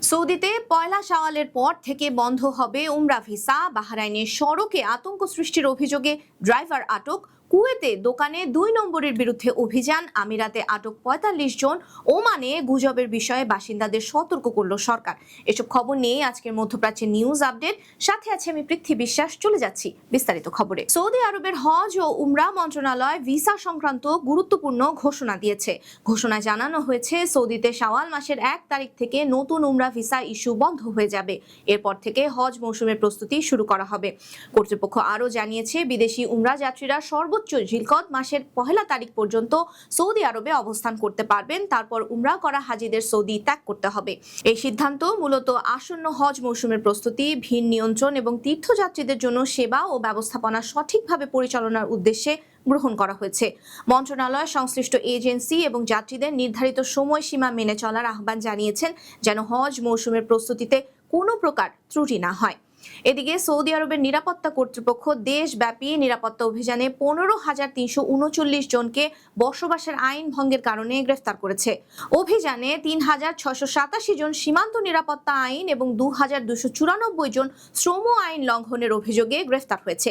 সৌদিতে পয়লা শাওয়ালের পর থেকে বন্ধ হবে উমরা ভিসা। বাহরাইনের সড়কে আতঙ্ক সৃষ্টির অভিযোগে ড্রাইভার আটক। কুয়েতে দোকানে ২ নম্বরের বিরুদ্ধে অভিযান। আমিরাতে আটক ৪৫ জন। ওমানে গুজবের বিষয়ে বাসিন্দাদের সতর্ক করল সরকার। এসব খবর নিয়ে আজকের মধ্যপ্রাচ্যের নিউজ আপডেট। সাথে আছে আমি পৃথ্বী বিশ্বাস। চলে যাচ্ছি বিস্তারিত খবরে। সৌদি আরবের হজ ও উমরা মন্ত্রণালয় ভিসা সংক্রান্ত গুরুত্বপূর্ণ ঘোষণা দিয়েছে। ঘোষণায় জানানো হয়েছে, সৌদিতে শাওয়াল মাসের ১ তারিখ থেকে নতুন উমরা ভিসা ইস্যু বন্ধ হয়ে যাবে। এরপর থেকে হজ মৌসুমের প্রস্তুতি শুরু করা হবে। কর্তৃপক্ষ আরও জানিয়েছে, বিদেশি উমরা যাত্রীরা সর্বোচ্চ জিলকদ মাসের ১ তারিখ পর্যন্ত সৌদি আরবে অবস্থান করতে পারবেন। তারপর উমরা করা হাজিদের সৌদি ত্যাগ করতে হবে। এই সিদ্ধান্ত মূলত আসন্ন হজ মৌসুমের প্রস্তুতি, ভিড় নিয়ন্ত্রণ এবং তীর্থযাত্রীদের জন্য সেবা ও ব্যবস্থাপনা সঠিকভাবে পরিচালনার উদ্দেশ্যে গ্রহণ করা হয়েছে। মন্ত্রণালয় সংশ্লিষ্ট এজেন্সি এবং যাত্রীদের নির্ধারিত সময়সীমা মেনে চলার আহ্বান জানিয়েছেন, যেন হজ মৌসুমের প্রস্তুতিতে কোনো প্রকার ত্রুটি না হয়। এদিকে সৌদি আরবের নিরাপত্তা কর্তৃপক্ষ দেশব্যাপী নিরাপত্তা অভিযানে ১৫,৩৩৯ জনকে বসবাসের আইন ভঙ্গের কারণে গ্রেফতার করেছে। অভিযানে ৩,৬৮৭ জন সীমান্ত নিরাপত্তা আইন এবং ২,২৯৪ জন শ্রম আইন লঙ্ঘনের অভিযোগে গ্রেফতার হয়েছে।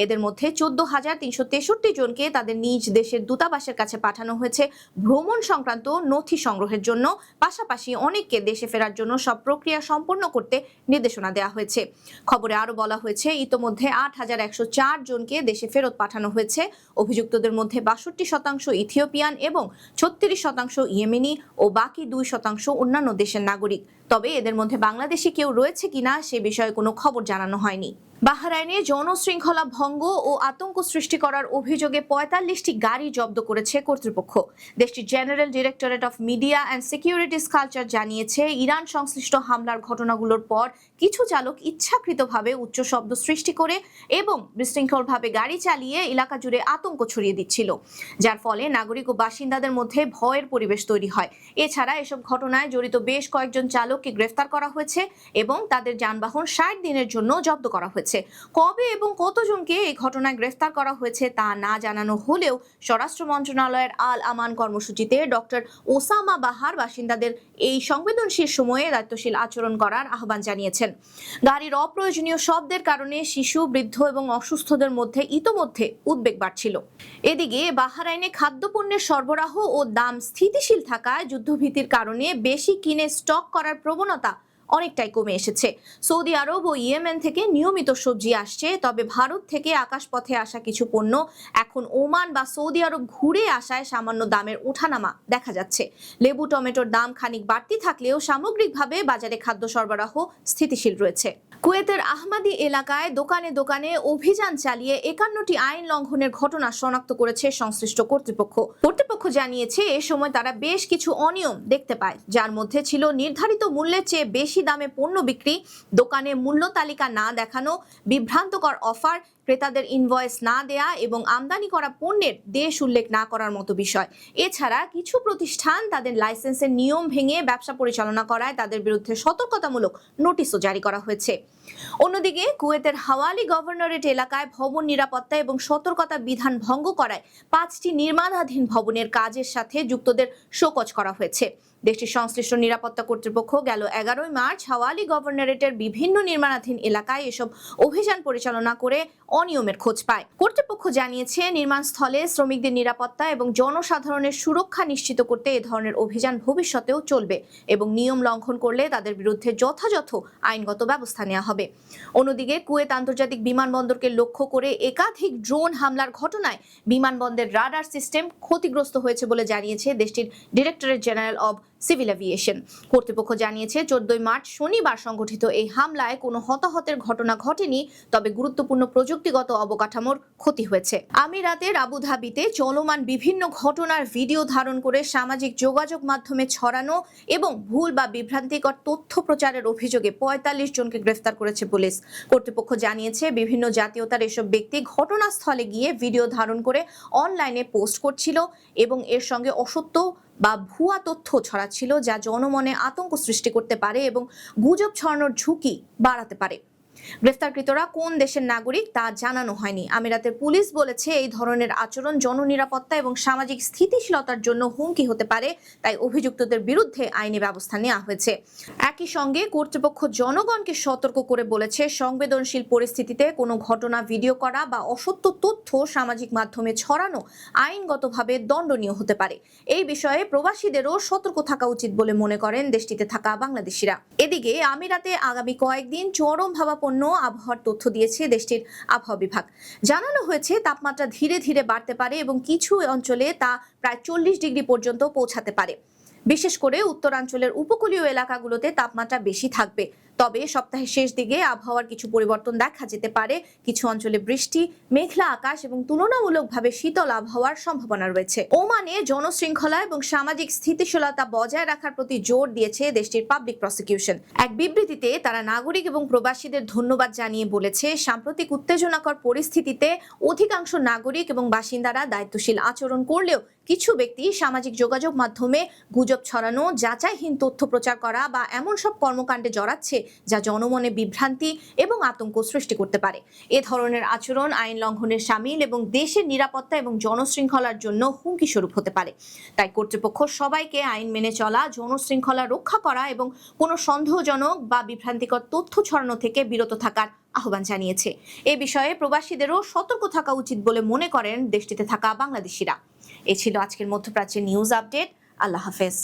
এদের মধ্যে ১৪,৩৬৩ জনকে তাদের নিজ দেশের দূতাবাসের কাছে পাঠানো হয়েছে ভ্রমণ সংক্রান্ত নথি সংগ্রহের জন্য। পাশাপাশি অনেককে দেশে ফেরার জন্য সব প্রক্রিয়া সম্পন্ন করতে নির্দেশনা দেওয়া হয়েছে। খবরে আরো বলা হয়েছে, ইতোমধ্যে ৮,১০৪ জনকে দেশে ফেরত পাঠানো হয়েছে। অভিযুক্তদের মধ্যে ৬২% ইথিওপিয়ান এবং ৩৬% ইয়েমেনি ও বাকি ২% অন্যান্য দেশের নাগরিক। তবে এদের মধ্যে বাংলাদেশি কেউ রয়েছে কিনা সে বিষয়ে কোনো খবর জানানো হয়নি। বাহরাইনে জনশৃঙ্খলা ভঙ্গ ও আতঙ্ক সৃষ্টি করার অভিযোগে ৪৫টি গাড়ি জব্দ করেছে কর্তৃপক্ষ। দেশটির general directorate of media and securities culture জানিয়েছে, ইরান সংশ্লিষ্ট হামলার ঘটনাগুলোর পর কিছু চালক ইচ্ছাকৃতভাবে উচ্চ শব্দ সৃষ্টি করে এবং বিশৃঙ্খলভাবে গাড়ি চালিয়ে এলাকা জুড়ে আতঙ্ক ছড়িয়ে দিচ্ছিল, যার ফলে নাগরিক ও বাসিন্দাদের মধ্যে ভয়ের পরিবেশ তৈরি হয়। এছাড়া এসব ঘটনায় জড়িত বেশ কয়েকজন চালককে গ্রেফতার করা হয়েছে এবং তাদের যানবাহন ৬০ দিনের জন্য জব্দ করা হয়েছে। কবে এবং কতজনকে এই ঘটনায় গ্রেফতার করা হয়েছে তা না জানানো হলেও স্বরাষ্ট্র মন্ত্রণালয়ের আল আমান কর্মসূচিতে ডক্টর ওসামা বাহার বাসিন্দাদের এই সংবেদনশীল সময়ে দায়িত্বশীল আচরণ করার আহ্বান জানিয়েছেন। গাড়ির অপ্রয়োজনীয় শব্দের কারণে শিশু, বৃদ্ধ এবং অসুস্থদের মধ্যে ইতোমধ্যে উদ্বেগ বাড়ছিল। এদিকে বাহরাইনে খাদ্যপণ্যের সরবরাহ ও দাম স্থিতিশীল থাকায় যুদ্ধভীতির কারণে বেশি কিনে স্টক করার প্রবণতা অনেকটাই কমে এসেছে। সৌদি আরব ও ইয়েমেন থেকে নিয়মিত সবজি আসছে, তবে ভারত থেকে আকাশপথে আসা কিছু পণ্য এখন ওমান বা সৌদি আরব ঘুরে আসায় সামান্য দামের ওঠানামা দেখা যাচ্ছে। লেবু, টমেটোর দাম খানিক বাড়তি থাকলেও সামগ্রিকভাবে বাজারে খাদ্য সরবরাহ স্থিতিশীল রয়েছে। কুয়েতের আহমাদি এলাকায় দোকানে দোকানে অভিযান চালিয়ে ৫১টি আইন লঙ্ঘনের ঘটনা শনাক্ত করেছে সংশ্লিষ্ট কর্তৃপক্ষ। কর্তৃপক্ষ জানিয়েছে, এ সময় তারা বেশ কিছু অনিয়ম দেখতে পায়, যার মধ্যে ছিল নির্ধারিত মূল্যের চেয়ে বেশি দামে পণ্য বিক্রি, দোকানে মূল্য তালিকা না দেখানো, বিভ্রান্তকর অফার, ক্রেতাদের ইনভয়েস না দেয়া এবং আমদানি করা পণ্যের দেশ উল্লেখ না করার মতো বিষয়। এছাড়া কিছু প্রতিষ্ঠান তাদের লাইসেন্সের নিয়ম ভেঙে ব্যবসা পরিচালনা করায় তাদের বিরুদ্ধে সতর্কতামূলক নোটিশও জারি করা হয়েছে। অন্যদিকে কুয়েতের হাওয়ালি গভর্নরেট এলাকায় ভবন নিরাপত্তা এবং সতর্কতা বিধান ভঙ্গ করায় ৫টি নির্মাণাধীন ভবনের কাজের সাথে যুক্তদের শোকজ করা হয়েছে। দেশটির সংশ্লিষ্ট নিরাপত্তা কর্তৃপক্ষ গেল ১১ মার্চ হাওয়ালি গভর্নরেটের বিভিন্ন নির্মাণাধীন এলাকায় এসব অভিযান পরিচালনা করে অনিয়মের খোঁজ পায়। কর্তৃপক্ষ জানিয়েছে, নির্মাণস্থলে শ্রমিকদের নিরাপত্তা এবং জনসাধারণের সুরক্ষা নিশ্চিত করতে এ ধরনের অভিযান ভবিষ্যতেও চলবে এবং নিয়ম লঙ্ঘন করলে তাদের বিরুদ্ধে যথাযথ আইনগত ব্যবস্থা নেওয়া হবে। অন্যদিকে কুয়েত আন্তর্জাতিক বিমানবন্দরকে লক্ষ্য করে একাধিক ড্রোন হামলার ঘটনায় বিমানবন্দরের রাডার সিস্টেম ক্ষতিগ্রস্ত হয়েছে বলে জানিয়েছে দেশটির directorate general of civil aviation. কর্তৃপক্ষ জানিয়েছে, ১৪ মার্চ শনিবার সংঘটিত এই হামলায় কোনো হতাহতের ঘটনা ঘটেনি, তবে গুরুত্বপূর্ণ প্রযুক্তিগত অবকাঠামোর ক্ষতি হয়েছে। আমিরাতের আবুধাবিতে চলমান বিভিন্ন ঘটনার ভিডিও ধারণ করে সামাজিক যোগাযোগ মাধ্যমে ছড়ানো এবং ভুল বা বিভ্রান্তিকর তথ্য প্রচারের অভিযোগে ৪৫ জনকে গ্রেফতার করেছে পুলিশ। কর্তৃপক্ষ জানিয়েছে, বিভিন্ন জাতীয়তার এসব ব্যক্তি ঘটনাস্থলে গিয়ে ভিডিও ধারণ করে অনলাইনে পোস্ট করছিল এবং এর সঙ্গে অসত্য বা ভুয়া তথ্য ছড়াচ্ছিল, যা জনমনে আতঙ্ক সৃষ্টি করতে পারে এবং গুজব ছড়ানোর ঝুঁকি বাড়াতে পারে। গ্রেফতারকৃতরা কোন দেশের নাগরিক তা জানানো হয়নি। আমিরাতের পুলিশ বলেছে এই ধরনের আচরণ জননিরাপত্তা এবং সামাজিক স্থিতিশীলতার জন্য হুমকি হতে পারে, তাই অভিযুক্তদের বিরুদ্ধে আইনি ব্যবস্থা নেওয়া হয়েছে। একই সঙ্গে কর্তৃপক্ষ জনগণকে সতর্ক করে বলেছে, সংবেদনশীল পরিস্থিতিতে কোনো ঘটনা ভিডিও করা বা অসত্য তথ্য সামাজিক মাধ্যমে ছড়ানো আইনগতভাবে দণ্ডনীয় হতে পারে। এই বিষয়ে প্রবাসীদেরও সতর্ক থাকা উচিত বলে মনে করেন দেশটিতে থাকা বাংলাদেশিরা। এদিকে আমিরাতে আগামী কয়েকদিন চরম ভাবাপন্ন আবহাওয়ার তথ্য দিয়েছে দেশটির আবহাওয়া বিভাগ। জানানো হয়েছে তাপমাত্রা ধীরে ধীরে বাড়তে পারে এবং কিছু অঞ্চলে তা প্রায় 40 ডিগ্রি পর্যন্ত পৌঁছাতে পারে। বিশেষ করে উত্তরাঞ্চলের উপকূলীয় এলাকাগুলোতে তাপমাত্রা বেশি থাকবে। তবে সপ্তাহের শেষ দিকে আবহাওয়ার কিছু পরিবর্তন দেখা যেতে পারে। কিছু অঞ্চলে বৃষ্টি, মেঘলা আকাশ এবং তুলনামূলকভাবে শীতল আবহাওয়ার সম্ভাবনা রয়েছে। ওমানে জনশৃঙ্খলা এবং সামাজিক স্থিতিশীলতা বজায় রাখার প্রতি জোর দিয়েছে দেশটির পাবলিক প্রসিকিউশন। এক বিবৃতিতে তারা নাগরিক এবং প্রবাসীদের ধন্যবাদ জানিয়ে বলেছে, সাম্প্রতিক উত্তেজনাকর পরিস্থিতিতে অধিকাংশ নাগরিক এবং বাসিন্দারা দায়িত্বশীল আচরণ করলেও কিছু ব্যক্তি সামাজিক যোগাযোগ মাধ্যমে গুজব ছড়ানো, যাচাইহীন তথ্য প্রচার করা বা এমন সব কর্মকাণ্ডে জড়াচ্ছে যা জনমনে বিভ্রান্তি এবং আতঙ্ক সৃষ্টি করতে পারে। এ ধরনের আচরণ আইন লঙ্ঘনের শামিল এবং দেশের নিরাপত্তা এবং জনশৃঙ্খলার জন্য হুমকি স্বরূপ হতে পারে। তাই কর্তৃপক্ষ সবাইকে আইন মেনে চলা, জনশৃঙ্খলা রক্ষা করা এবং কোনো সন্দেহজনক বা বিভ্রান্তিকর তথ্য ছড়ানো থেকে বিরত থাকার আহ্বান জানিয়েছে। এ বিষয়ে প্রবাসীদেরও সতর্ক থাকা উচিত বলে মনে করেন দেশটিতে থাকা বাংলাদেশিরা। এ ছিল আজকের মধ্যপ্রাচ্যের নিউজ আপডেট। আল্লাহ হাফেজ।